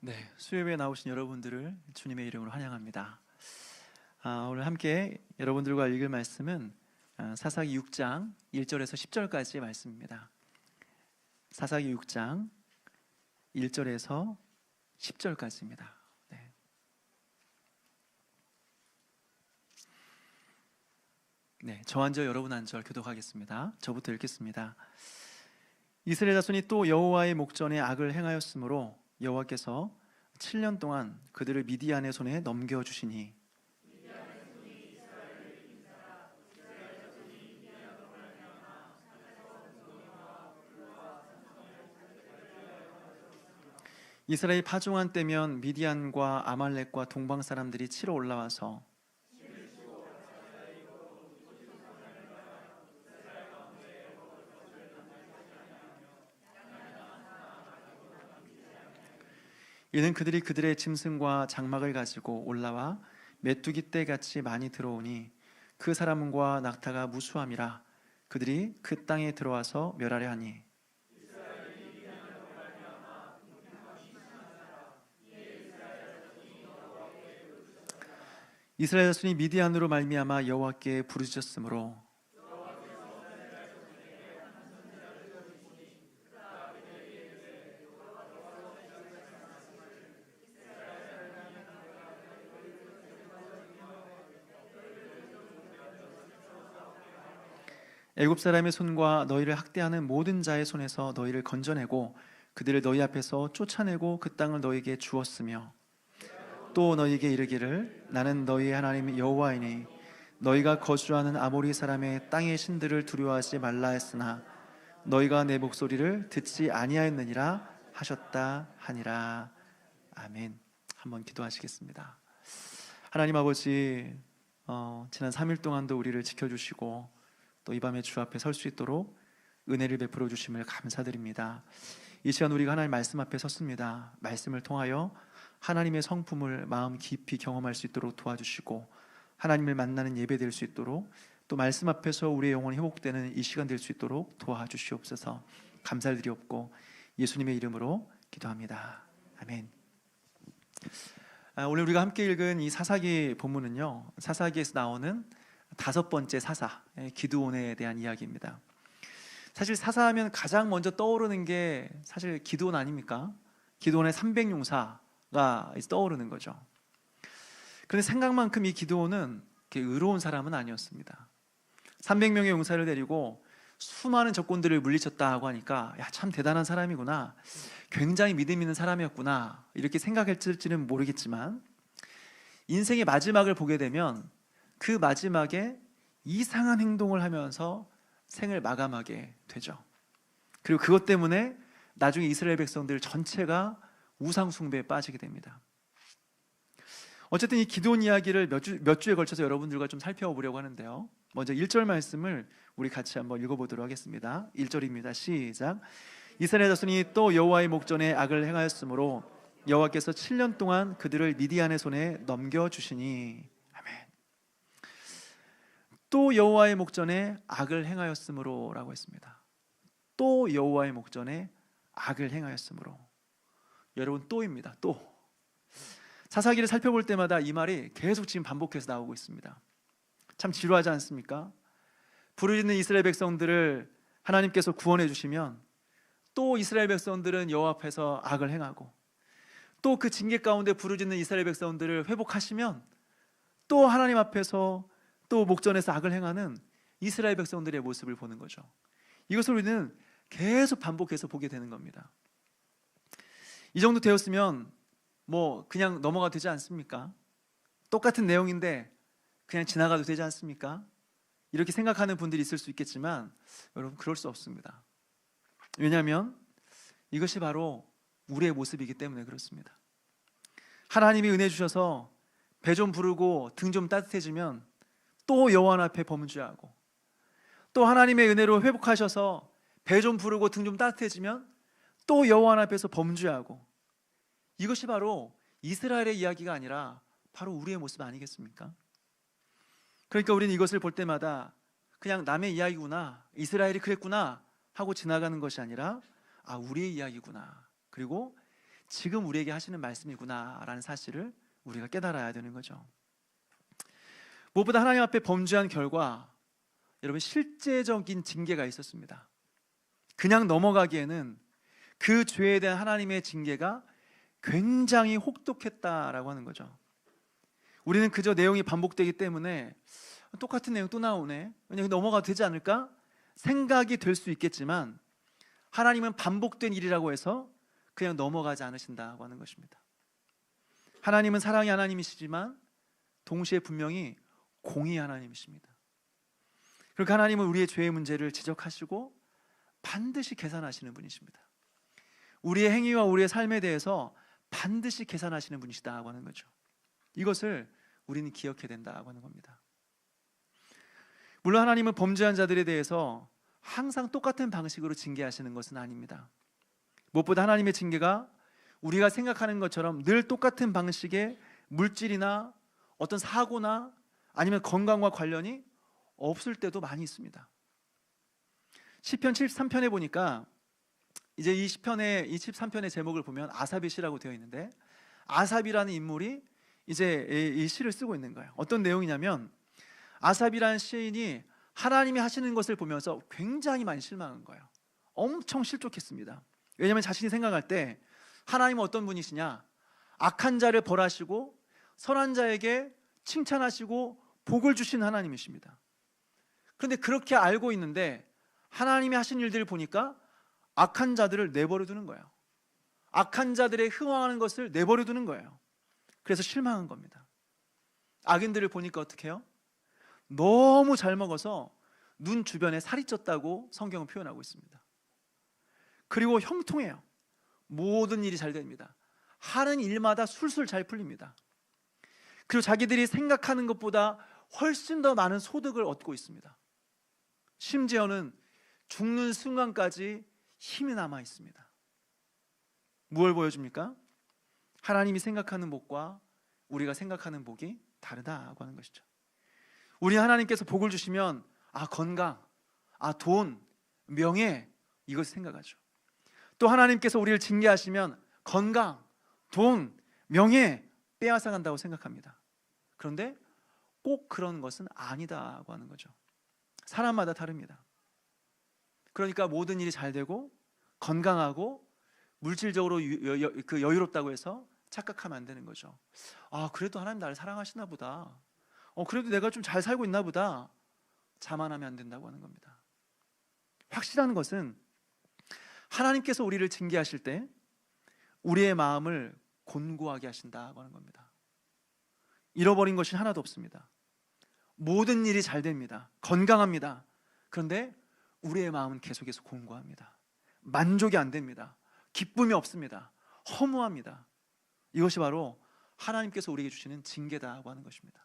네, 수요일에 나오신 여러분들을 주님의 이름으로 환영합니다. 오늘 함께 여러분들과 읽을 말씀은 사사기 6장 1절에서 10절까지의 말씀입니다. 사사기 6장 1절에서 10절까지입니다. 네, 저 한 절 여러분 한 절 교독하겠습니다. 저부터 읽겠습니다. 이스라엘 자손이 또 여호와의 목전에 악을 행하였으므로 여호와께서 7년 동안 그들을 미디안의 손에 넘겨주시니 이스라엘이 파종한 때면 미디안과 아말렉과 동방 사람들이 치러 올라와서 이는 그들이 그들의 짐승과 장막을 가지고 올라와 메뚜기 떼같이 많이 들어오니 그 사람과 낙타가 무수함이라 그들이 그 땅에 들어와서 멸하려 하니 이스라엘 자손이 미디안으로 말미암아 여호와께 부르짖었으므로 애굽 사람의 손과 너희를 학대하는 모든 자의 손에서 너희를 건져내고 그들을 너희 앞에서 쫓아내고 그 땅을 너희에게 주었으며 또 너희에게 이르기를 나는 너희의 하나님 여호와이니 너희가 거주하는 아모리 사람의 땅의 신들을 두려워하지 말라 했으나 너희가 내 목소리를 듣지 아니하였느니라 하셨다 하니라. 아멘. 한번 기도하시겠습니다. 하나님 아버지, 지난 3일 동안도 우리를 지켜주시고 또 이 밤에 주 앞에 설 수 있도록 은혜를 베풀어 주심을 감사드립니다. 이 시간 우리가 하나님 말씀 앞에 섰습니다. 말씀을 통하여 하나님의 성품을 마음 깊이 경험할 수 있도록 도와주시고 하나님을 만나는 예배 될 수 있도록 또 말씀 앞에서 우리의 영혼이 회복되는 이 시간 될 수 있도록 도와주시옵소서. 감사를 드리옵고 예수님의 이름으로 기도합니다. 아멘. 오늘 우리가 함께 읽은 이 사사기 본문은요, 사사기에서 나오는 5번째 사사, 기드온에 대한 이야기입니다. 사실 사사하면 가장 먼저 떠오르는 게 사실 기드온 아닙니까? 기드온의 300용사가 떠오르는 거죠. 그런데 생각만큼 이 기드온은 의로운 사람은 아니었습니다. 300명의 용사를 데리고 수많은 적군들을 물리쳤다고 하니까 야, 참 대단한 사람이구나, 굉장히 믿음 있는 사람이었구나 이렇게 생각할지는 모르겠지만 인생의 마지막을 보게 되면 그 마지막에 이상한 행동을 하면서 생을 마감하게 되죠. 그리고 그것 때문에 나중에 이스라엘 백성들 전체가 우상 숭배에 빠지게 됩니다. 어쨌든 이 기드온 이야기를 몇 주에 걸쳐서 여러분들과 좀 살펴보려고 하는데요, 먼저 1절 말씀을 우리 같이 한번 읽어보도록 하겠습니다. 1절입니다. 시작. 이스라엘 자손이 또 여호와의 목전에 악을 행하였으므로 여호와께서 7년 동안 그들을 미디안의 손에 넘겨주시니. 또 여호와의 목전에 악을 행하였으므로 라고 했습니다. 또 여호와의 목전에 악을 행하였으므로. 여러분, 또입니다. 또. 사사기를 살펴볼 때마다 이 말이 계속 지금 반복해서 나오고 있습니다. 참 지루하지 않습니까? 부르짖는 이스라엘 백성들을 하나님께서 구원해 주시면 또 이스라엘 백성들은 여호와 앞에서 악을 행하고, 또 그 징계 가운데 부르짖는 이스라엘 백성들을 회복하시면 또 하나님 앞에서 또 목전에서 악을 행하는 이스라엘 백성들의 모습을 보는 거죠. 이것을 우리는 계속 반복해서 보게 되는 겁니다. 이 정도 되었으면 그냥 넘어가도 되지 않습니까? 똑같은 내용인데 그냥 지나가도 되지 않습니까? 이렇게 생각하는 분들이 있을 수 있겠지만 여러분, 그럴 수 없습니다. 왜냐하면 이것이 바로 우리의 모습이기 때문에 그렇습니다. 하나님이 은혜 주셔서 배 좀 부르고 등 좀 따뜻해지면 또 여호와 앞에 범죄하고, 또 하나님의 은혜로 회복하셔서 배 좀 부르고 등 좀 따뜻해지면 또 여호와 앞에서 범죄하고, 이것이 바로 이스라엘의 이야기가 아니라 바로 우리의 모습 아니겠습니까? 그러니까 우리는 이것을 볼 때마다 그냥 남의 이야기구나, 이스라엘이 그랬구나 하고 지나가는 것이 아니라 우리의 이야기구나, 그리고 지금 우리에게 하시는 말씀이구나라는 사실을 우리가 깨달아야 되는 거죠. 무엇보다 하나님 앞에 범죄한 결과 여러분 실제적인 징계가 있었습니다. 그냥 넘어가기에는 그 죄에 대한 하나님의 징계가 굉장히 혹독했다라고 하는 거죠. 우리는 그저 내용이 반복되기 때문에 똑같은 내용 또 나오네, 그냥 넘어가도 되지 않을까 생각이 될 수 있겠지만, 하나님은 반복된 일이라고 해서 그냥 넘어가지 않으신다고 하는 것입니다. 하나님은 사랑의 하나님이시지만 동시에 분명히 공의의 하나님이십니다. 그러니까 하나님은 우리의 죄의 문제를 지적하시고 반드시 계산하시는 분이십니다. 우리의 행위와 우리의 삶에 대해서 반드시 계산하시는 분이시다고 하는 거죠. 이것을 우리는 기억해야 된다고 하는 겁니다. 물론 하나님은 범죄한 자들에 대해서 항상 똑같은 방식으로 징계하시는 것은 아닙니다. 무엇보다 하나님의 징계가 우리가 생각하는 것처럼 늘 똑같은 방식의 물질이나 어떤 사고나 아니면 건강과 관련이 없을 때도 많이 있습니다. 시편 73편에 보니까 이제 이 시편의 23편의 제목을 보면 아삽이시라고 되어 있는데, 아삽이라는 인물이 이제 이 시를 쓰고 있는 거예요. 어떤 내용이냐면 아삽이라는 시인이 하나님이 하시는 것을 보면서 굉장히 많이 실망한 거예요. 엄청 실족했습니다. 왜냐하면 자신이 생각할 때 하나님은 어떤 분이시냐, 악한 자를 벌하시고 선한 자에게 칭찬하시고 복을 주신 하나님이십니다. 그런데 그렇게 알고 있는데 하나님이 하신 일들을 보니까 악한 자들을 내버려 두는 거예요. 악한 자들의 흥황하는 것을 내버려 두는 거예요. 그래서 실망한 겁니다. 악인들을 보니까 어떻게 해요? 너무 잘 먹어서 눈 주변에 살이 쪘다고 성경은 표현하고 있습니다. 그리고 형통해요. 모든 일이 잘 됩니다. 하는 일마다 술술 잘 풀립니다. 그리고 자기들이 생각하는 것보다 훨씬 더 많은 소득을 얻고 있습니다. 심지어는 죽는 순간까지 힘이 남아 있습니다. 무엇을 보여줍니까? 하나님이 생각하는 복과 우리가 생각하는 복이 다르다고 하는 것이죠. 우리 하나님께서 복을 주시면 건강, 돈, 명예, 이것을 생각하죠. 또 하나님께서 우리를 징계하시면 건강, 돈, 명예 빼앗아 간다고 생각합니다. 그런데 꼭 그런 것은 아니다고 하는 거죠. 사람마다 다릅니다. 그러니까 모든 일이 잘 되고 건강하고 물질적으로 여유롭다고 해서 착각하면 안 되는 거죠. 그래도 하나님 나를 사랑하시나 보다, 그래도 내가 좀 잘 살고 있나 보다, 자만하면 안 된다고 하는 겁니다. 확실한 것은 하나님께서 우리를 징계하실 때 우리의 마음을 곤고하게 하신다고 하는 겁니다. 잃어버린 것이 하나도 없습니다. 모든 일이 잘 됩니다. 건강합니다. 그런데 우리의 마음은 계속해서 곤고합니다. 만족이 안 됩니다. 기쁨이 없습니다. 허무합니다. 이것이 바로 하나님께서 우리에게 주시는 징계다고 하는 것입니다.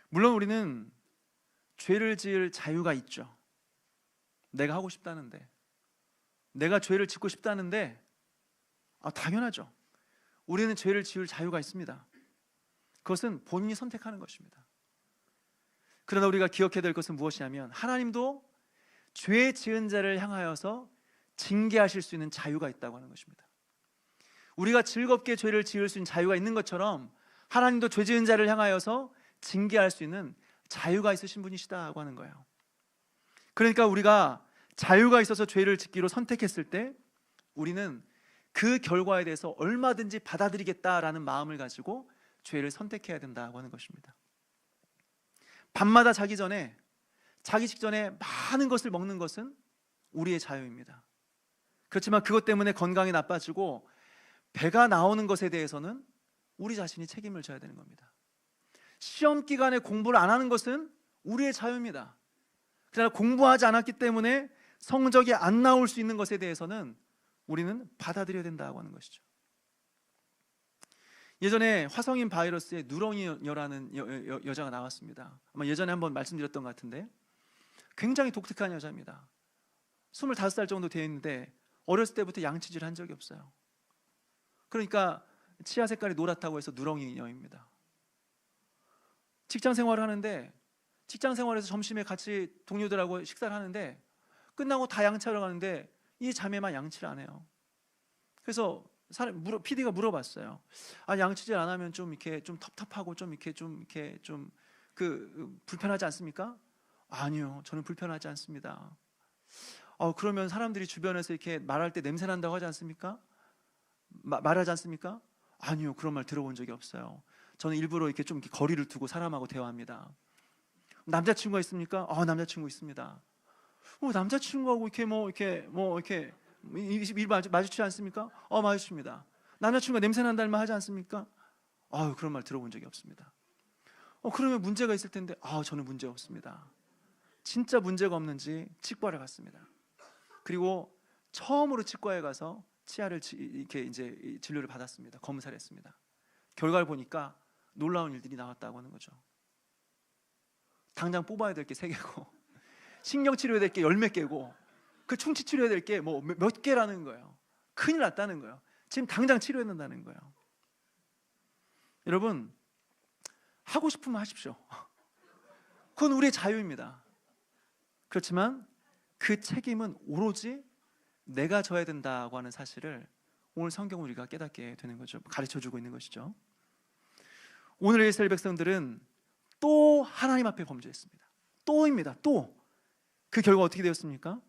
물론 우리는 죄를 지을 자유가 있죠. 내가 하고 싶다는데, 내가 죄를 짓고 싶다는데, 당연하죠. 우리는 죄를 지을 자유가 있습니다. 그것은 본인이 선택하는 것입니다. 그러나 우리가 기억해야 될 것은 무엇이냐면, 하나님도 죄 지은 자를 향하여서 징계하실 수 있는 자유가 있다고 하는 것입니다. 우리가 즐겁게 죄를 지을 수 있는 자유가 있는 것처럼 하나님도 죄 지은 자를 향하여서 징계할 수 있는 자유가 있으신 분이시다고 하는 거예요. 그러니까 우리가 자유가 있어서 죄를 짓기로 선택했을 때 우리는 그 결과에 대해서 얼마든지 받아들이겠다라는 마음을 가지고 죄를 선택해야 된다고 하는 것입니다. 밤마다 자기 직전에 많은 것을 먹는 것은 우리의 자유입니다. 그렇지만 그것 때문에 건강이 나빠지고 배가 나오는 것에 대해서는 우리 자신이 책임을 져야 되는 겁니다. 시험 기간에 공부를 안 하는 것은 우리의 자유입니다. 그러나 공부하지 않았기 때문에 성적이 안 나올 수 있는 것에 대해서는 우리는 받아들여야 된다고 하는 것이죠. 예전에 화성인 바이러스에 누렁이녀라는 여자가 나왔습니다. 아마 예전에 한번 말씀드렸던 것 같은데, 굉장히 독특한 여자입니다. 25살 정도 되어 있는데 어렸을 때부터 양치질을 한 적이 없어요. 그러니까 치아 색깔이 노랗다고 해서 누렁이녀입니다. 직장 생활을 하는데, 직장 생활에서 점심에 같이 동료들하고 식사를 하는데 끝나고 다 양치하러 가는데 이 자매만 양치를 안 해요. 그래서 PD가 물어봤어요. 아, 양치질 안 하면 좀 이렇게 좀 텁텁하고 좀 이렇게 좀 불편하지 않습니까? 아니요, 저는 불편하지 않습니다. 그러면 사람들이 주변에서 이렇게 말할 때 냄새 난다고 하지 않습니까? 말하지 않습니까? 아니요, 그런 말 들어본 적이 없어요. 저는 일부러 이렇게 좀 거리를 두고 사람하고 대화합니다. 남자친구가 있습니까? 남자친구 있습니다. 남자친구하고 이렇게 일 마주치지 않습니까? 마주칩니다. 남자친구가 냄새 난다는 말 하지 않습니까? 그런 말 들어본 적이 없습니다. 그러면 문제가 있을 텐데, 저는 문제 없습니다. 진짜 문제가 없는지 치과를 갔습니다. 그리고 처음으로 치과에 가서 치아를 이렇게 이제 진료를 받았습니다. 검사를 했습니다. 결과를 보니까 놀라운 일들이 나왔다고 하는 거죠. 당장 뽑아야 될 게 3개고 신경 치료해야 될 게 10몇 개고 그 충치 치료해야 될 게 뭐 몇 개라는 거예요. 큰일 났다는 거예요. 지금 당장 치료해야 된다는 거예요. 여러분, 하고 싶으면 하십시오. 그건 우리의 자유입니다. 그렇지만 그 책임은 오로지 내가 져야 된다고 하는 사실을 오늘 성경은 우리가 깨닫게 되는 거죠. 가르쳐주고 있는 것이죠. 오늘 이스라엘 백성들은 또 하나님 앞에 범죄했습니다. 또입니다. 또. 그 결과 어떻게 되었습니까?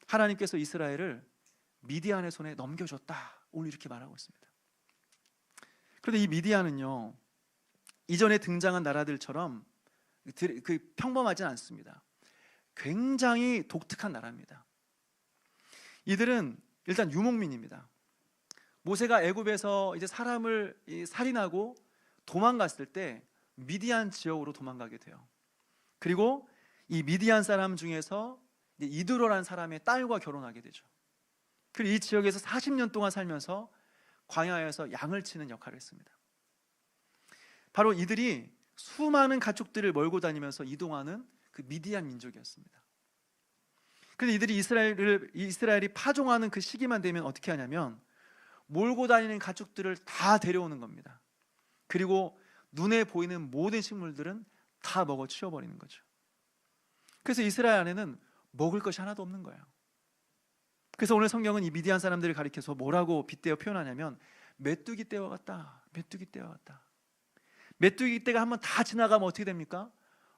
하나님께서 이스라엘을 미디안의 손에 넘겨줬다. 오늘 이렇게 말하고 있습니다. 그런데 이 미디안은요, 이전에 등장한 나라들처럼 평범하진 않습니다. 굉장히 독특한 나라입니다. 이들은 일단 유목민입니다. 모세가 애굽에서 이제 사람을 살인하고 도망갔을 때 미디안 지역으로 도망가게 돼요. 그리고 이 미디안 사람 중에서 이드로라는 사람의 딸과 결혼하게 되죠. 그리고 이 지역에서 40년 동안 살면서 광야에서 양을 치는 역할을 했습니다. 바로 이들이 수많은 가축들을 몰고 다니면서 이동하는 그 미디안 민족이었습니다. 그런데 이들이 이스라엘이 파종하는 그 시기만 되면 어떻게 하냐면 몰고 다니는 가축들을 다 데려오는 겁니다. 그리고 눈에 보이는 모든 식물들은 다 먹어 치워버리는 거죠. 그래서 이스라엘 안에는 먹을 것이 하나도 없는 거예요. 그래서 오늘 성경은 이 미디안 사람들을 가리켜서 뭐라고 빗대어 표현하냐면 메뚜기 떼와 같다. 메뚜기 떼와 같다. 메뚜기 떼가 한번 다 지나가면 어떻게 됩니까?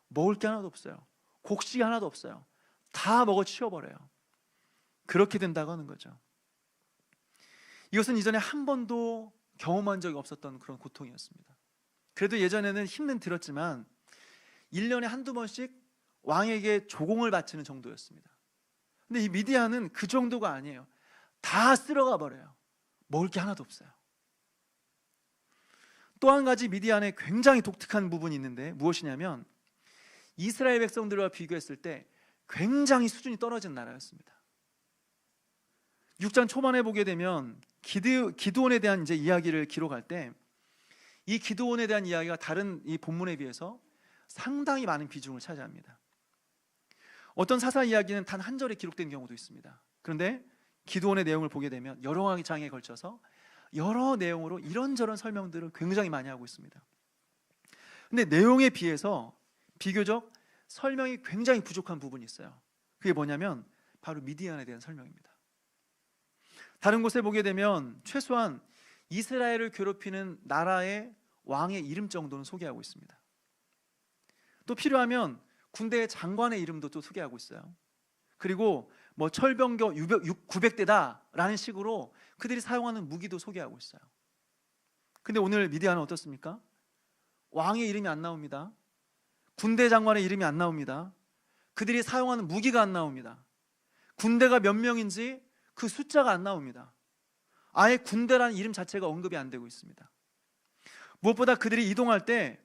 먹을 게 하나도 없어요. 곡식이 하나도 없어요. 다 먹어 치워버려요. 그렇게 된다고 하는 거죠. 이것은 이전에 한 번도 경험한 적이 없었던 그런 고통이었습니다. 그래도 예전에는 힘은 들었지만 1년에 한두 번씩 왕에게 조공을 바치는 정도였습니다. 근데 이 미디안은 그 정도가 아니에요. 다 쓸어가 버려요. 먹을 게 하나도 없어요. 또 한 가지 미디안의 굉장히 독특한 부분이 있는데 무엇이냐면 이스라엘 백성들과 비교했을 때 굉장히 수준이 떨어진 나라였습니다. 6장 초반에 보게 되면 기드온에 대한 이제 이야기를 기록할 때 이 기드온에 대한 이야기가 다른 이 본문에 비해서 상당히 많은 비중을 차지합니다. 어떤 사사 이야기는 단 한 절에 기록된 경우도 있습니다. 그런데 기드온의 내용을 보게 되면 여러 장에 걸쳐서 여러 내용으로 이런저런 설명들을 굉장히 많이 하고 있습니다. 근데 내용에 비해서 비교적 설명이 굉장히 부족한 부분이 있어요. 그게 뭐냐면 바로 미디안에 대한 설명입니다. 다른 곳에 보게 되면 최소한 이스라엘을 괴롭히는 나라의 왕의 이름 정도는 소개하고 있습니다. 또 필요하면 군대의 장관의 이름도 또 소개하고 있어요. 그리고 뭐 철병거 900대다 라는 식으로 그들이 사용하는 무기도 소개하고 있어요. 근데 오늘 미디안은 어떻습니까? 왕의 이름이 안 나옵니다. 군대 장관의 이름이 안 나옵니다. 그들이 사용하는 무기가 안 나옵니다. 군대가 몇 명인지 그 숫자가 안 나옵니다. 아예 군대라는 이름 자체가 언급이 안 되고 있습니다. 무엇보다 그들이 이동할 때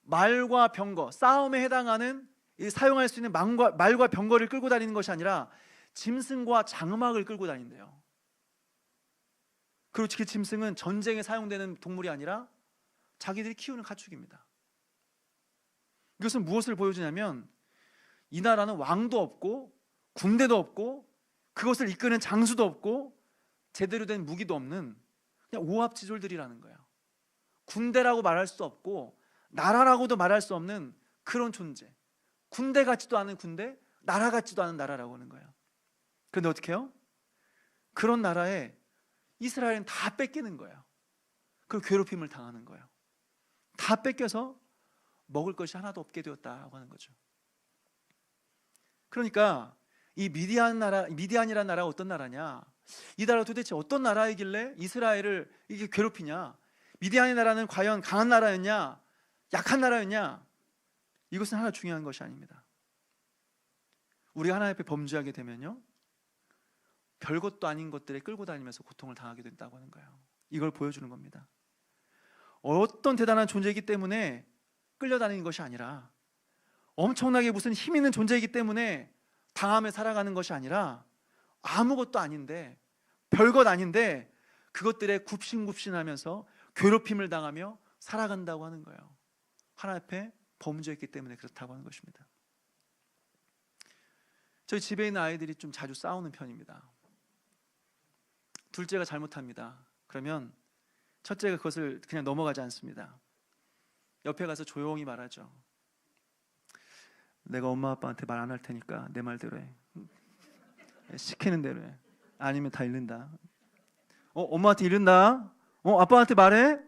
말과 병거, 싸움에 해당하는 사용할 수 있는 말과 병거를 끌고 다니는 것이 아니라 짐승과 장막을 끌고 다닌대요. 그리고 그 짐승은 전쟁에 사용되는 동물이 아니라 자기들이 키우는 가축입니다. 이것은 무엇을 보여주냐면 이 나라는 왕도 없고 군대도 없고 그것을 이끄는 장수도 없고 제대로 된 무기도 없는 그냥 오합지졸들이라는 거예요. 군대라고 말할 수 없고 나라라고도 말할 수 없는 그런 존재. 군대 같지도 않은 군대, 나라 같지도 않은 나라라고 하는 거예요. 그런데 어떻게 해요? 그런 나라에 이스라엘은 다 뺏기는 거예요. 그리고 괴롭힘을 당하는 거예요. 다 뺏겨서 먹을 것이 하나도 없게 되었다고 하는 거죠. 그러니까 이 미디안이라는 나라가 어떤 나라냐, 이 나라가 도대체 어떤 나라이길래 이스라엘을 이게 괴롭히냐, 미디안의 나라는 과연 강한 나라였냐 약한 나라였냐, 이것은 하나 중요한 것이 아닙니다. 우리가 하나님 앞에 범죄하게 되면요, 별것도 아닌 것들에 끌고 다니면서 고통을 당하게 된다고 하는 거예요. 이걸 보여주는 겁니다. 어떤 대단한 존재이기 때문에 끌려다니는 것이 아니라, 엄청나게 무슨 힘 있는 존재이기 때문에 당하며 살아가는 것이 아니라, 아무것도 아닌데, 별것 아닌데 그것들에 굽신굽신하면서 괴롭힘을 당하며 살아간다고 하는 거예요. 하나님 앞에 범죄했기 때문에 그렇다고 하는 것입니다. 저희 집에 있는 아이들이 좀 자주 싸우는 편입니다. 둘째가 잘못합니다. 그러면 첫째가 그것을 그냥 넘어가지 않습니다. 옆에 가서 조용히 말하죠. 내가 엄마 아빠한테 말 안 할 테니까 내 말대로 해. 시키는 대로 해. 아니면 다 잃는다. 엄마한테 잃는다. 아빠한테 말해.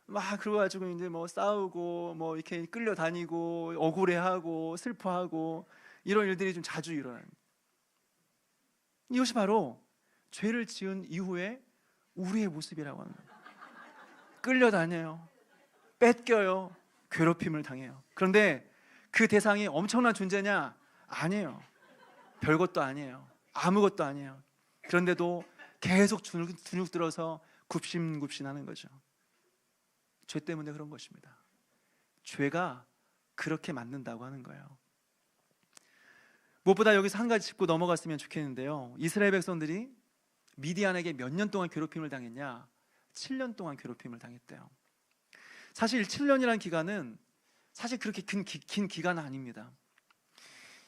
막 그러고 가지고 이제 뭐 싸우고 뭐 이렇게 끌려다니고 억울해하고 슬퍼하고 이런 일들이 좀 자주 일어나요. 이것이 바로 죄를 지은 이후에 우리의 모습이라고 합니다. 끌려다녀요, 뺏겨요, 괴롭힘을 당해요. 그런데 그 대상이 엄청난 존재냐? 아니에요. 별것도 아니에요. 아무것도 아니에요. 그런데도 계속 주눅 들어서 굽신굽신하는 거죠. 죄 때문에 그런 것입니다. 죄가 그렇게 만든다고 하는 거예요. 무엇보다 여기서 한 가지 짚고 넘어갔으면 좋겠는데요, 이스라엘 백성들이 미디안에게 몇 년 동안 괴롭힘을 당했냐? 7년 동안 괴롭힘을 당했대요. 사실 7년이라는 기간은 사실 그렇게 긴 기간은 아닙니다.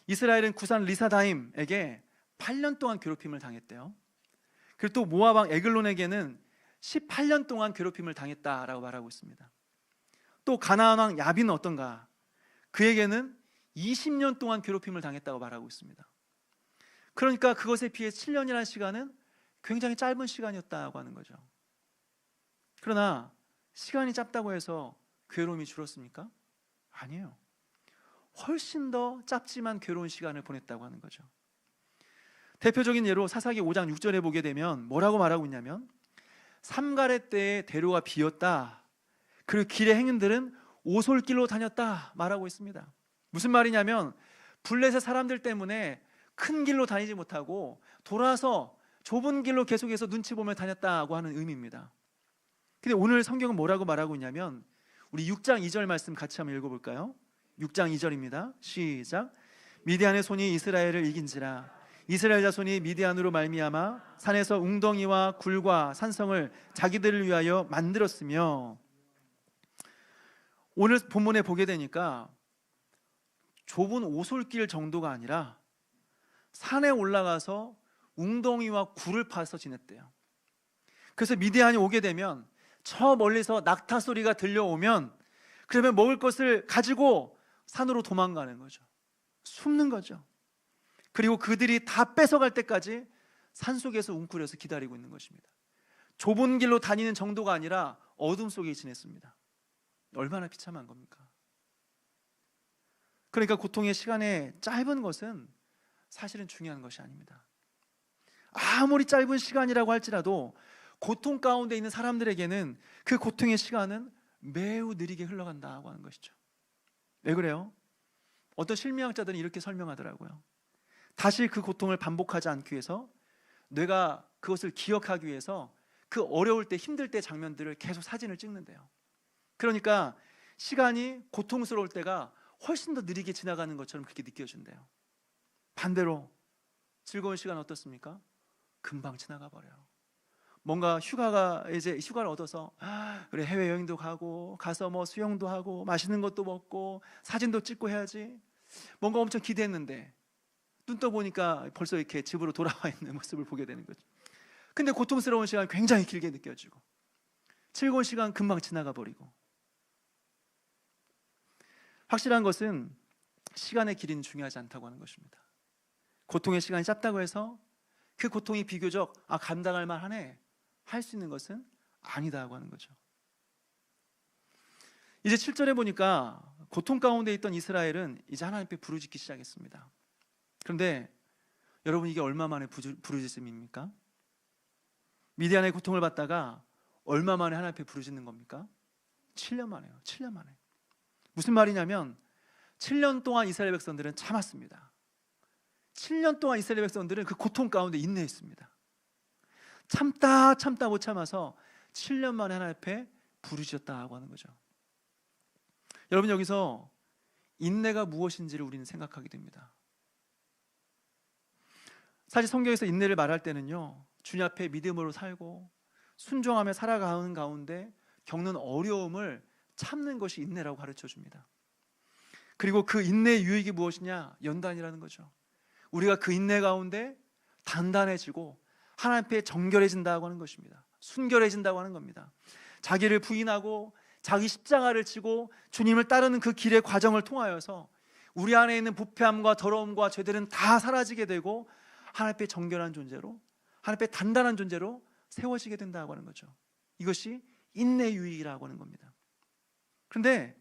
이스라엘은 구산 리사다임에게 8년 동안 괴롭힘을 당했대요. 그리고 또 모압 왕 에글론에게는 18년 동안 괴롭힘을 당했다라고 말하고 있습니다. 또 가나안 왕 야빈은 어떤가? 그에게는 20년 동안 괴롭힘을 당했다고 말하고 있습니다. 그러니까 그것에 비해 7년이라는 시간은 굉장히 짧은 시간이었다고 하는 거죠. 그러나 시간이 짧다고 해서 괴로움이 줄었습니까? 아니에요. 훨씬 더 짧지만 괴로운 시간을 보냈다고 하는 거죠. 대표적인 예로 사사기 5장 6절에 보게 되면 뭐라고 말하고 있냐면, 삼가래 때에 대로가 비었다. 그리고 길의 행인들은 오솔길로 다녔다 말하고 있습니다. 무슨 말이냐면, 블레셋 사람들 때문에 큰 길로 다니지 못하고 돌아서 좁은 길로 계속해서 눈치 보며 다녔다고 하는 의미입니다. 근데 오늘 성경은 뭐라고 말하고 있냐면, 우리 6장 2절 말씀 같이 한번 읽어볼까요? 6장 2절입니다. 시작. 미디안의 손이 이스라엘을 이긴지라. 이스라엘 자손이 미디안으로 말미암아 산에서 웅덩이와 굴과 산성을 자기들을 위하여 만들었으며. 오늘 본문에 보게 되니까 좁은 오솔길 정도가 아니라 산에 올라가서 웅덩이와 굴을 파서 지냈대요. 그래서 미디안이 오게 되면 저 멀리서 낙타 소리가 들려오면, 그러면 먹을 것을 가지고 산으로 도망가는 거죠. 숨는 거죠. 그리고 그들이 다 뺏어갈 때까지 산속에서 웅크려서 기다리고 있는 것입니다. 좁은 길로 다니는 정도가 아니라 어둠 속에 지냈습니다. 얼마나 비참한 겁니까? 그러니까 고통의 시간이 짧은 것은 사실은 중요한 것이 아닙니다. 아무리 짧은 시간이라고 할지라도 고통 가운데 있는 사람들에게는 그 고통의 시간은 매우 느리게 흘러간다고 하는 것이죠. 왜 그래요? 어떤 심리학자들은 이렇게 설명하더라고요. 다시 그 고통을 반복하지 않기 위해서, 뇌가 그것을 기억하기 위해서 그 어려울 때, 힘들 때 장면들을 계속 사진을 찍는데요. 그러니까 시간이 고통스러울 때가 훨씬 더 느리게 지나가는 것처럼 그렇게 느껴진대요. 반대로 즐거운 시간은 어떻습니까? 금방 지나가 버려요. 뭔가 이제 휴가를 얻어서 그래, 해외여행도 가서 뭐 수영도 하고 맛있는 것도 먹고 사진도 찍고 해야지, 뭔가 엄청 기대했는데 눈 떠보니까 벌써 이렇게 집으로 돌아와 있는 모습을 보게 되는 거죠. 근데 고통스러운 시간 굉장히 길게 느껴지고, 즐거운 시간 금방 지나가 버리고. 확실한 것은 시간의 길이는 중요하지 않다고 하는 것입니다. 고통의 시간이 짧다고 해서 그 고통이 비교적 감당할 만하네, 할 수 있는 것은 아니다고 하는 거죠. 이제 7절에 보니까 고통 가운데 있던 이스라엘은 이제 하나님 앞에 부르짖기 시작했습니다. 그런데 여러분, 이게 얼마 만에 부르짖음입니까? 미디안의 고통을 받다가 얼마 만에 하나님 앞에 부르짖는 겁니까? 7년 만에요. 7년 만에. 무슨 말이냐면 7년 동안 이스라엘 백성들은 참았습니다. 7년 동안 이스라엘 백성들은 그 고통 가운데 인내했습니다. 참다 못 참아서 7년 만에 하나님 앞에 부르짖었다고 하는 거죠. 여러분, 여기서 인내가 무엇인지를 우리는 생각하게 됩니다. 사실 성경에서 인내를 말할 때는요, 주님 앞에 믿음으로 살고 순종하며 살아가는 가운데 겪는 어려움을 참는 것이 인내라고 가르쳐 줍니다. 그리고 그 인내의 유익이 무엇이냐? 연단이라는 거죠. 우리가 그 인내 가운데 단단해지고 하나님 앞에 정결해진다고 하는 것입니다. 순결해진다고 하는 겁니다. 자기를 부인하고 자기 십자가를 지고 주님을 따르는 그 길의 과정을 통하여서 우리 안에 있는 부패함과 더러움과 죄들은 다 사라지게 되고 하나님 앞에 정결한 존재로, 하나님 앞에 단단한 존재로 세워지게 된다고 하는 거죠. 이것이 인내의 유익이라고 하는 겁니다. 그런데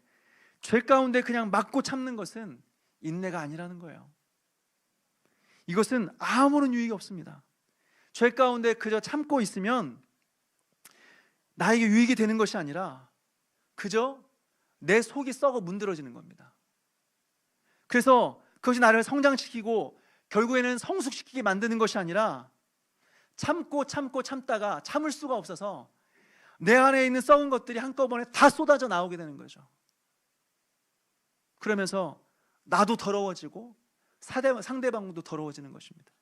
죄 가운데 그냥 막고 참는 것은 인내가 아니라는 거예요. 이것은 아무런 유익이 없습니다. 죄 가운데 그저 참고 있으면 나에게 유익이 되는 것이 아니라 그저 내 속이 썩어 문드러지는 겁니다. 그래서 그것이 나를 성장시키고 결국에는 성숙시키게 만드는 것이 아니라 참다가 참을 수가 없어서 내 안에 있는 썩은 것들이 한꺼번에 다 쏟아져 나오게 되는 거죠. 그러면서 나도 더러워지고 상대방도 더러워지는 것입니다.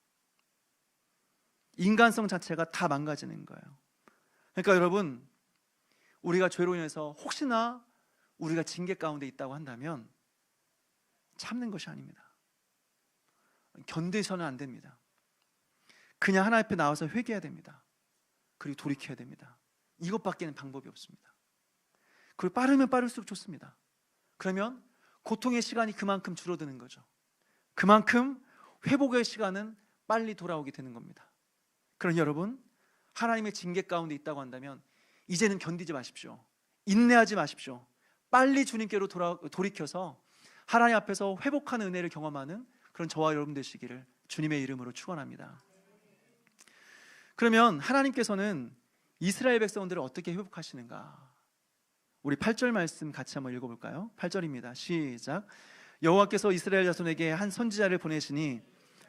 인간성 자체가 다 망가지는 거예요. 그러니까 여러분, 우리가 죄로 인해서 혹시나 우리가 징계 가운데 있다고 한다면 참는 것이 아닙니다. 견디서는 안 됩니다. 그냥 하나님 앞에 나와서 회개해야 됩니다. 그리고 돌이켜야 됩니다. 이것밖에는 방법이 없습니다. 그리고 빠르면 빠를수록 좋습니다. 그러면 고통의 시간이 그만큼 줄어드는 거죠. 그만큼 회복의 시간은 빨리 돌아오게 되는 겁니다. 그러니 여러분, 하나님의 징계 가운데 있다고 한다면 이제는 견디지 마십시오. 인내하지 마십시오. 빨리 주님께로 돌이켜서 하나님 앞에서 회복하는 은혜를 경험하는 그런 저와 여러분 되시기를 주님의 이름으로 축원합니다. 그러면 하나님께서는 이스라엘 백성들을 어떻게 회복하시는가? 우리 8절 말씀 같이 한번 읽어볼까요? 8절입니다. 시작. 여호와께서 이스라엘 자손에게 한 선지자를 보내시니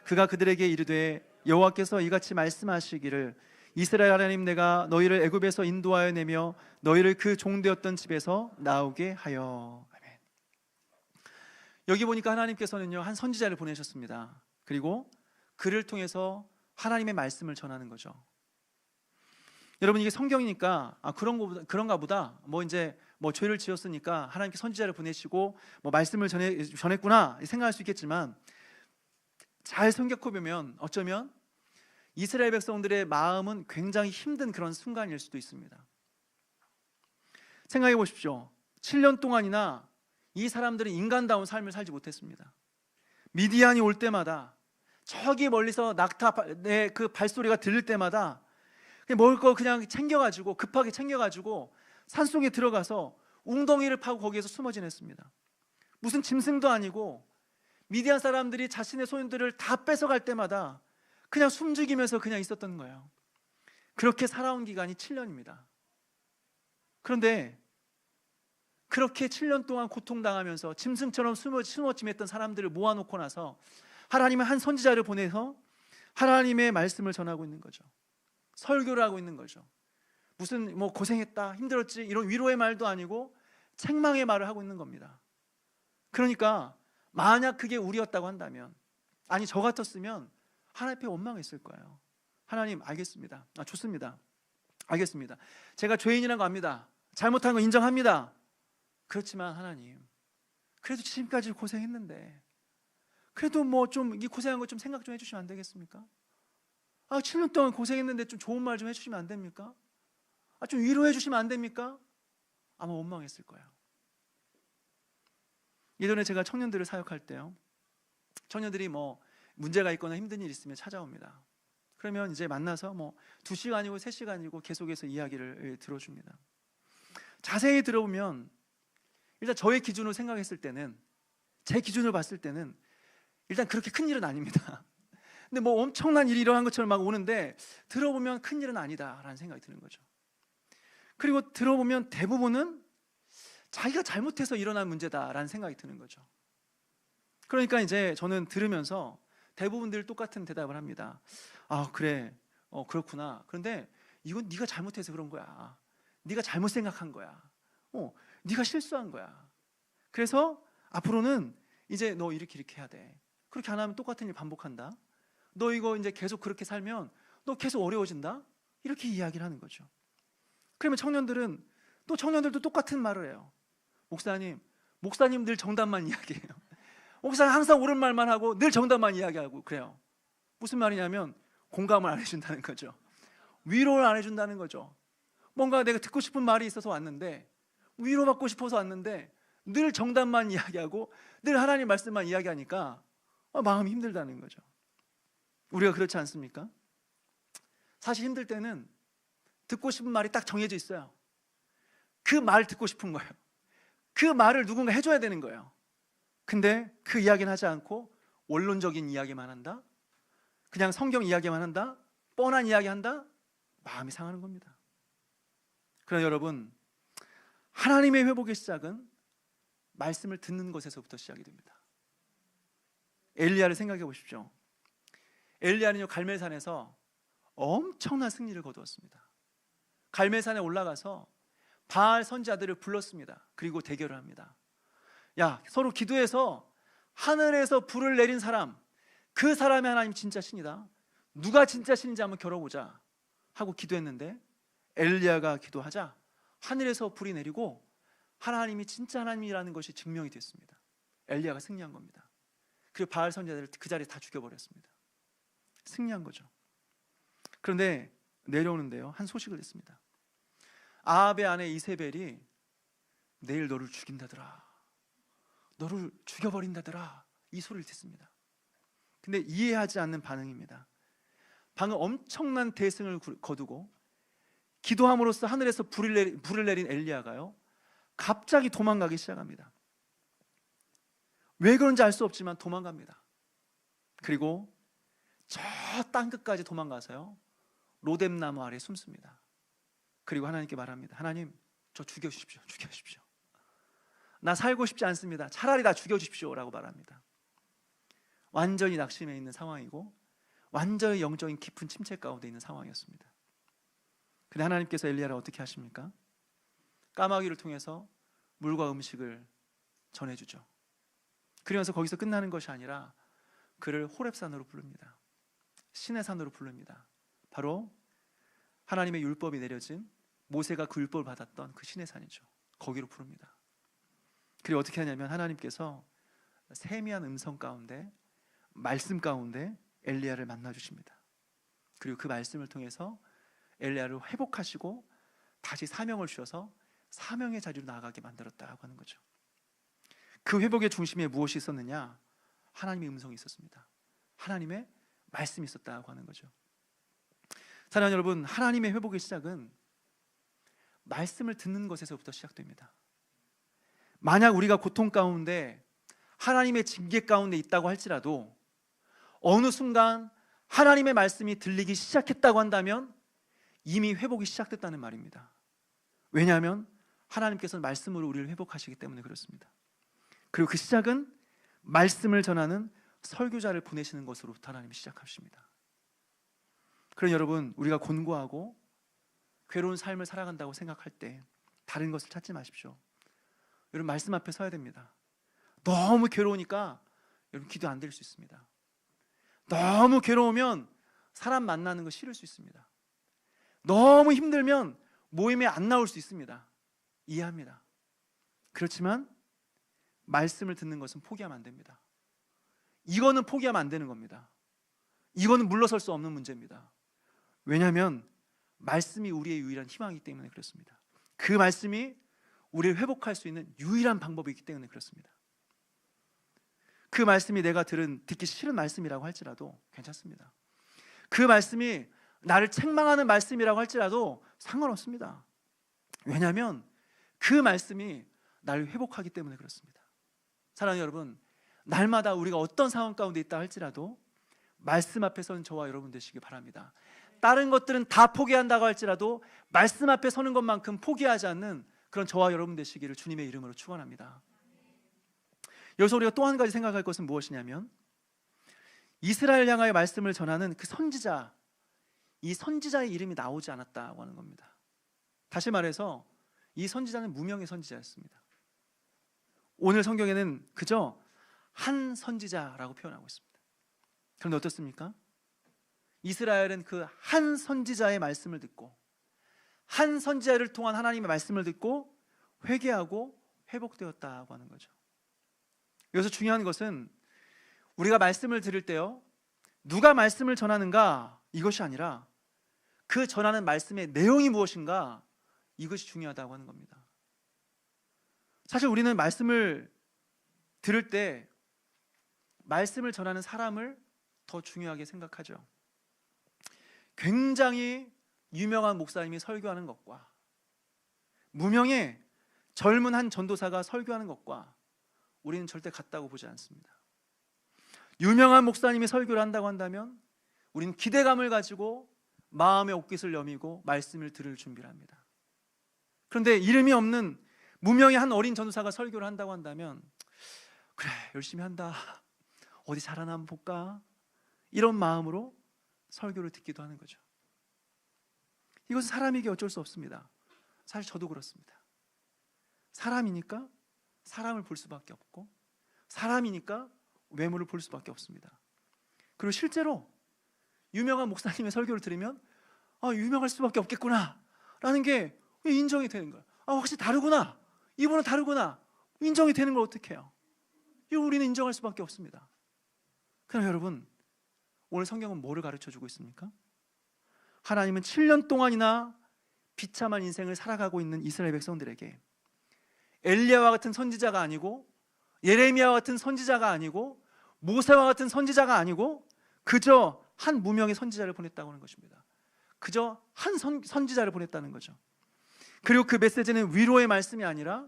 그가 그들에게 이르되 여호와께서 이같이 말씀하시기를 이스라엘 하나님 내가 너희를 애굽에서 인도하여 내며 너희를 그 종되었던 집에서 나오게 하여. 아멘. 여기 보니까 하나님께서는요, 한 선지자를 보내셨습니다. 그리고 그를 통해서 하나님의 말씀을 전하는 거죠. 여러분, 이게 성경이니까 그런가 보다. 죄를 지었으니까 하나님께 선지자를 보내시고 말씀을 전했구나 생각할 수 있겠지만, 잘 생각해 보면 어쩌면 이스라엘 백성들의 마음은 굉장히 힘든 그런 순간일 수도 있습니다. 생각해 보십시오. 7년 동안이나 이 사람들은 인간다운 삶을 살지 못했습니다. 미디안이 올 때마다, 저기 멀리서 낙타의 그 발소리가 들릴 때마다 먹을 거 그냥 급하게 챙겨가지고 산속에 들어가서 웅덩이를 파고 거기에서 숨어 지냈습니다. 무슨 짐승도 아니고 미디안 사람들이 자신의 소년들을 다 뺏어갈 때마다 그냥 숨죽이면서 그냥 있었던 거예요. 그렇게 살아온 기간이 7년입니다. 그런데 그렇게 7년 동안 고통당하면서 짐승처럼 숨어 지냈던 사람들을 모아놓고 나서 하나님은 한 선지자를 보내서 하나님의 말씀을 전하고 있는 거죠. 설교를 하고 있는 거죠. 무슨 고생했다, 힘들었지 이런 위로의 말도 아니고 책망의 말을 하고 있는 겁니다. 그러니까 만약 그게 우리였다고 한다면, 아니 저 같았으면 하나님 앞에 원망했을 거예요. 하나님, 알겠습니다. 좋습니다. 알겠습니다. 제가 죄인이라는 거 압니다. 잘못한 거 인정합니다. 그렇지만 하나님, 그래도 지금까지 고생했는데 그래도 이 고생한 거 좀 생각 좀 해주시면 안 되겠습니까? 7년 동안 고생했는데 좀 좋은 말 좀 해주시면 안 됩니까? 좀 위로해 주시면 안 됩니까? 아마 원망했을 거예요. 예전에 제가 청년들을 사역할 때요, 청년들이 문제가 있거나 힘든 일 있으면 찾아옵니다. 그러면 이제 만나서 뭐 2시간이고 3시간이고 계속해서 이야기를 들어줍니다. 자세히 들어보면 일단 저의 기준으로 생각했을 때는, 제 기준으로 봤을 때는 일단 그렇게 큰 일은 아닙니다. 근데 뭐 엄청난 일이 일어난 것처럼 막 오는데 들어보면 큰 일은 아니다라는 생각이 드는 거죠. 그리고 들어보면 대부분은 자기가 잘못해서 일어난 문제다라는 생각이 드는 거죠. 그러니까 이제 저는 들으면서 대부분들 똑같은 대답을 합니다. 아, 그래, 그렇구나. 그런데 이건 네가 잘못해서 그런 거야. 네가 잘못 생각한 거야. 네가 실수한 거야. 그래서 앞으로는 이제 너 이렇게 해야 돼. 그렇게 안 하면 똑같은 일 반복한다. 너 이거 이제 계속 그렇게 살면 너 계속 어려워진다. 이렇게 이야기를 하는 거죠. 그러면 청년들도 똑같은 말을 해요. 목사님 늘 정답만 이야기해요. 목사님 항상 옳은 말만 하고 늘 정답만 이야기하고 그래요. 무슨 말이냐면 공감을 안 해준다는 거죠. 위로를 안 해준다는 거죠. 뭔가 내가 듣고 싶은 말이 있어서 왔는데, 위로받고 싶어서 왔는데 늘 정답만 이야기하고 늘 하나님 말씀만 이야기하니까 마음이 힘들다는 거죠. 우리가 그렇지 않습니까? 사실 힘들 때는 듣고 싶은 말이 딱 정해져 있어요. 그 말 듣고 싶은 거예요. 그 말을 누군가 해줘야 되는 거예요. 근데 그 이야기는 하지 않고 원론적인 이야기만 한다, 그냥 성경 이야기만 한다, 뻔한 이야기 한다, 마음이 상하는 겁니다. 그러나 여러분, 하나님의 회복의 시작은 말씀을 듣는 것에서부터 시작이 됩니다. 엘리야를 생각해 보십시오. 엘리야는요, 갈멜산에서 엄청난 승리를 거두었습니다. 갈멜산에 올라가서 바알 선지자들을 불렀습니다. 그리고 대결을 합니다. 야, 서로 기도해서 하늘에서 불을 내린 사람, 그 사람이 하나님 진짜 신이다. 누가 진짜 신인지 한번 겨뤄보자 하고 기도했는데, 엘리야가 기도하자 하늘에서 불이 내리고 하나님이 진짜 하나님이라는 것이 증명이 됐습니다. 엘리야가 승리한 겁니다. 그리고 바알 선지자들을 그 자리에 다 죽여버렸습니다. 승리한 거죠. 그런데 내려오는데요, 한 소식을 냈습니다. 아합의 아내 이세벨이 내일 너를 죽인다더라, 너를 죽여버린다더라, 이 소리를 듣습니다. 근데 이해하지 않는 반응입니다. 방금 엄청난 대승을 거두고 기도함으로써 하늘에서 불을 내린 엘리야가요, 갑자기 도망가기 시작합니다. 왜 그런지 알 수 없지만 도망갑니다. 그리고 저 땅끝까지 도망가서요, 로뎀나무 아래 숨습니다. 그리고 하나님께 말합니다. 하나님, 저 죽여주십시오. 나 살고 싶지 않습니다. 차라리 나 죽여주십시오 라고 말합니다. 완전히 낙심해 있는 상황이고 완전히 영적인 깊은 침체 가운데 있는 상황이었습니다. 근데 하나님께서 엘리야를 어떻게 하십니까? 까마귀를 통해서 물과 음식을 전해주죠. 그러면서 거기서 끝나는 것이 아니라 그를 호렙산으로 부릅니다. 신의 산으로 부릅니다. 바로 하나님의 율법이 내려진, 모세가 그 율법을 받았던 그 신의 산이죠. 거기로 부릅니다. 그리고 어떻게 하냐면 하나님께서 세미한 음성 가운데, 말씀 가운데 엘리야를 만나 주십니다. 그리고 그 말씀을 통해서 엘리야를 회복하시고 다시 사명을 주셔서 사명의 자리로 나아가게 만들었다고 하는 거죠. 그 회복의 중심에 무엇이 있었느냐? 하나님의 음성이 있었습니다. 하나님의 말씀이 있었다고 하는 거죠. 사랑하는 여러분, 하나님의 회복의 시작은 말씀을 듣는 것에서부터 시작됩니다. 만약 우리가 고통 가운데 하나님의 징계 가운데 있다고 할지라도 어느 순간 하나님의 말씀이 들리기 시작했다고 한다면 이미 회복이 시작됐다는 말입니다. 왜냐하면 하나님께서는 말씀으로 우리를 회복하시기 때문에 그렇습니다. 그리고 그 시작은 말씀을 전하는 설교자를 보내시는 것으로부터 하나님이 시작하십니다. 그럼 여러분, 우리가 곤고하고 괴로운 삶을 살아간다고 생각할 때 다른 것을 찾지 마십시오. 여러분, 말씀 앞에 서야 됩니다. 너무 괴로우니까 여러분 기도 안 될 수 있습니다. 너무 괴로우면 사람 만나는 거 싫을 수 있습니다. 너무 힘들면 모임에 안 나올 수 있습니다. 이해합니다. 그렇지만 말씀을 듣는 것은 포기하면 안 됩니다. 이거는 포기하면 안 되는 겁니다. 이거는 물러설 수 없는 문제입니다. 왜냐하면 말씀이 우리의 유일한 희망이기 때문에 그렇습니다. 그 말씀이 우리를 회복할 수 있는 유일한 방법이기 때문에 그렇습니다. 그 말씀이 내가 듣기 싫은 말씀이라고 할지라도 괜찮습니다. 그 말씀이 나를 책망하는 말씀이라고 할지라도 상관없습니다. 왜냐하면 그 말씀이 나를 회복하기 때문에 그렇습니다. 사랑하는 여러분, 날마다 우리가 어떤 상황 가운데 있다 할지라도 말씀 앞에 서는 저와 여러분 되시기 바랍니다. 다른 것들은 다 포기한다고 할지라도 말씀 앞에 서는 것만큼 포기하지 않는 그런 저와 여러분 되시기를 주님의 이름으로 축원합니다. 여기서 우리가 또 한 가지 생각할 것은 무엇이냐면, 이스라엘 향하여 말씀을 전하는 그 선지자, 이 선지자의 이름이 나오지 않았다고 하는 겁니다. 다시 말해서 이 선지자는 무명의 선지자였습니다. 오늘 성경에는 그저 한 선지자라고 표현하고 있습니다. 그런데 어떻습니까? 이스라엘은 그 한 선지자의 말씀을 듣고, 한 선지자를 통한 하나님의 말씀을 듣고 회개하고 회복되었다고 하는 거죠. 여기서 중요한 것은 우리가 말씀을 들을 때요, 누가 말씀을 전하는가 이것이 아니라 그 전하는 말씀의 내용이 무엇인가, 이것이 중요하다고 하는 겁니다. 사실 우리는 말씀을 들을 때 말씀을 전하는 사람을 더 중요하게 생각하죠. 굉장히 유명한 목사님이 설교하는 것과 무명의 젊은 한 전도사가 설교하는 것과 우리는 절대 같다고 보지 않습니다. 유명한 목사님이 설교를 한다고 한다면 우리는 기대감을 가지고 마음의 옷깃을 여미고 말씀을 들을 준비를 합니다. 그런데 이름이 없는 무명의 한 어린 전도사가 설교를 한다고 한다면, 그래 열심히 한다, 어디 잘하나 한번 볼까, 이런 마음으로 설교를 듣기도 하는 거죠. 이것은 사람에게 어쩔 수 없습니다. 사실 저도 그렇습니다. 사람이니까 사람을 볼 수밖에 없고, 사람이니까 외모를 볼 수밖에 없습니다. 그리고 실제로 유명한 목사님의 설교를 들으면 유명할 수밖에 없겠구나 라는 게 인정이 되는 거예요. 확실히 다르구나, 이분은 다르구나, 인정이 되는 걸 어떻게 해요? 이거 우리는 인정할 수밖에 없습니다. 그럼 여러분, 오늘 성경은 뭐를 가르쳐주고 있습니까? 하나님은 7년 동안이나 비참한 인생을 살아가고 있는 이스라엘 백성들에게 엘리야와 같은 선지자가 아니고, 예레미야와 같은 선지자가 아니고, 모세와 같은 선지자가 아니고, 그저 한 무명의 선지자를 보냈다고 하는 것입니다. 그저 한 선지자를 보냈다는 거죠. 그리고 그 메시지는 위로의 말씀이 아니라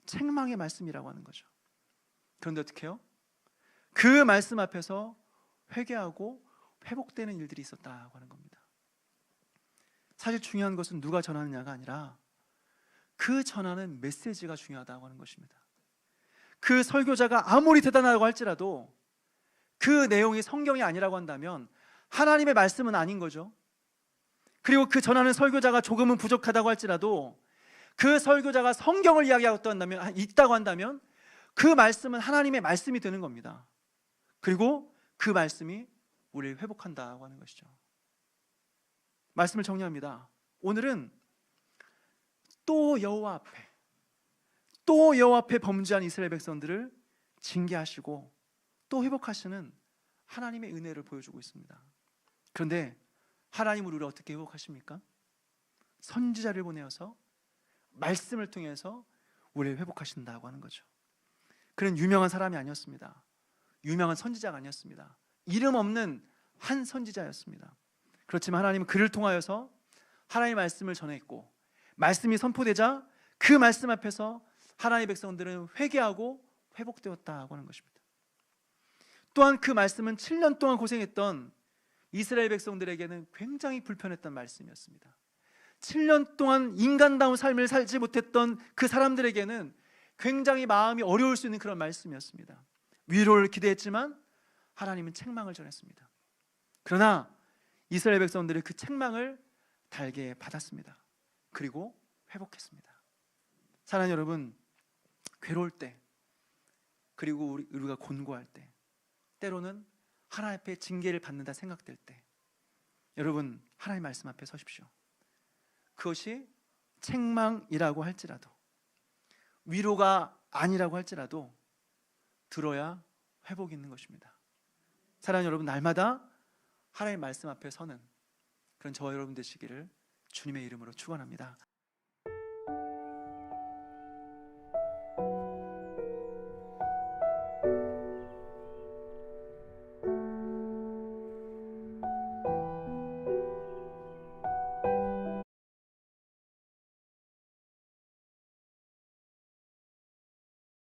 책망의 말씀이라고 하는 거죠. 그런데 어떻게 해요? 그 말씀 앞에서 회개하고 회복되는 일들이 있었다고 하는 겁니다. 사실 중요한 것은 누가 전하느냐가 아니라 그 전하는 메시지가 중요하다고 하는 것입니다. 그 설교자가 아무리 대단하다고 할지라도 그 내용이 성경이 아니라고 한다면 하나님의 말씀은 아닌 거죠. 그리고 그 전하는 설교자가 조금은 부족하다고 할지라도 그 설교자가 성경을 이야기하고 있다고 한다면 그 말씀은 하나님의 말씀이 되는 겁니다. 그리고 그 말씀이 우리를 회복한다고 하는 것이죠. 말씀을 정리합니다. 오늘은 또 여호와 앞에 범죄한 이스라엘 백성들을 징계하시고 또 회복하시는 하나님의 은혜를 보여주고 있습니다. 그런데 하나님은 우리를 어떻게 회복하십니까? 선지자를 보내어서 말씀을 통해서 우리를 회복하신다고 하는 거죠. 그는 유명한 사람이 아니었습니다. 유명한 선지자가 아니었습니다. 이름 없는 한 선지자였습니다. 그렇지만 하나님은 그를 통하여서 하나님의 말씀을 전했고, 말씀이 선포되자 그 말씀 앞에서 하나님의 백성들은 회개하고 회복되었다고 하는 것입니다. 또한 그 말씀은 7년 동안 고생했던 이스라엘 백성들에게는 굉장히 불편했던 말씀이었습니다. 7년 동안 인간다운 삶을 살지 못했던 그 사람들에게는 굉장히 마음이 어려울 수 있는 그런 말씀이었습니다. 위로를 기대했지만 하나님은 책망을 전했습니다. 그러나 이스라엘 백성들은 그 책망을 달게 받았습니다. 그리고 회복했습니다. 사랑하는 여러분, 괴로울 때, 그리고 우리가 곤고할 때, 때로는 하나님 앞에 징계를 받는다 생각될 때, 여러분 하나님 말씀 앞에 서십시오. 그것이 책망이라고 할지라도, 위로가 아니라고 할지라도 들어야 회복이 있는 것입니다. 사랑하는 여러분, 날마다 하나님의 말씀 앞에 서는 그런 저와 여러분 되시기를 주님의 이름으로 축원합니다.